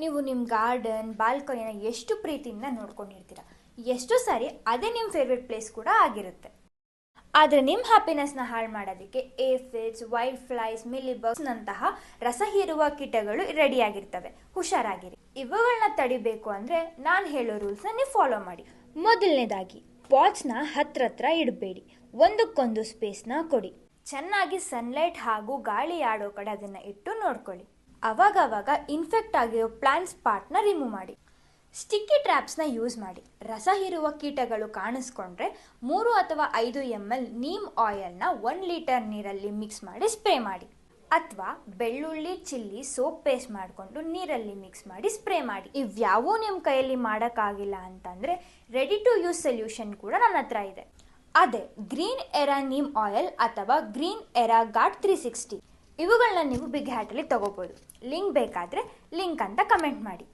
ನೀವು ನಿಮ್ಮ ಗಾರ್ಡನ್ ಬಾಲ್ಕನಿನ ಎಷ್ಟು ಪ್ರೀತಿಯಿಂದ ನೋಡ್ಕೊಂಡಿರ್ತೀರ. ಎಷ್ಟು ಸಾರಿ ಅದೇ ನಿಮ್ಮ ಫೇವ್ರೆಟ್ ಪ್ಲೇಸ್ ಕೂಡ ಆಗಿರುತ್ತೆ. ಆದರೆ ನಿಮ್ಮ ಹ್ಯಾಪಿನೆಸ್ನ ಹಾಳು ಮಾಡೋದಕ್ಕೆ ಏಫಿಡ್ಸ್, ವೈಲ್ಡ್ ಫ್ಲೈಸ್, ಮಿಲಿಬಗ್ಸ್ನಂತಹ ರಸ ಹೀರುವ ಕೀಟಗಳು ರೆಡಿಯಾಗಿರ್ತವೆ. ಹುಷಾರಾಗಿರಿ. ಇವುಗಳನ್ನ ತಡಿಬೇಕು ಅಂದರೆ ನಾನು ಹೇಳೋ ರೂಲ್ಸ್ನ ನೀವು ಫಾಲೋ ಮಾಡಿ. ಮೊದಲನೇದಾಗಿ, ಪಾಟ್ಸ್ನ ಹತ್ರ ಇಡಬೇಡಿ. ಒಂದಕ್ಕೊಂದು ಸ್ಪೇಸ್ನ ಕೊಡಿ. ಚೆನ್ನಾಗಿ ಸನ್ಲೈಟ್ ಹಾಗೂ ಗಾಳಿ ಆಡೋ ಕಡೆ ಅದನ್ನು ಇಟ್ಟು ನೋಡ್ಕೊಳ್ಳಿ. ಅವಾಗವಾಗ ಇನ್ಫೆಕ್ಟ್ ಆಗಿರೋ ಪ್ಲಾಂಟ್ ಪಾರ್ಟ್ನ ರಿಮೂವ್ ಮಾಡಿ. ಸ್ಟಿಕ್ಕಿ ಟ್ರ್ಯಾಪ್ಸ್ನ ಯೂಸ್ ಮಾಡಿ. ರಸ ಹೀರುವ ಕೀಟಗಳು ಕಾಣಿಸ್ಕೊಂಡ್ರೆ 3 ಅಥವಾ 5 ml ನೀಮ್ ಆಯಿಲ್ನ 1 ಲೀಟರ್ ನೀರಲ್ಲಿ ಮಿಕ್ಸ್ ಮಾಡಿ ಸ್ಪ್ರೇ ಮಾಡಿ. ಅಥವಾ ಬೆಳ್ಳುಳ್ಳಿ ಚಿಲ್ಲಿ ಸೋಪ್ ಪೇಸ್ಟ್ ಮಾಡಿಕೊಂಡು ನೀರಲ್ಲಿ ಮಿಕ್ಸ್ ಮಾಡಿ ಸ್ಪ್ರೇ ಮಾಡಿ. ಇವ್ಯಾವೂ ನಿಮ್ಮ ಕೈಯಲ್ಲಿ ಮಾಡೋಕ್ಕಾಗಿಲ್ಲ ಅಂತಂದರೆ ರೆಡಿ ಟು ಯೂಸ್ ಸೊಲ್ಯೂಷನ್ ಕೂಡ ನನ್ನ ಹತ್ರ ಇದೆ. ಅದೇ ಗ್ರೀನ್ ಎರಾ ನೀಮ್ ಆಯಿಲ್ ಅಥವಾ ಗ್ರೀನ್ ಎರಾ ಗಾರ್ಡ್ 360. ಇವುಗಳನ್ನ ನೀವು ಬಿಗ್ ಹ್ಯಾಟಲ್ಲಿ ತಗೋಬೋದು. ಲಿಂಕ್ ಬೇಕಾದರೆ ಲಿಂಕ್ ಅಂತ ಕಮೆಂಟ್ ಮಾಡಿ.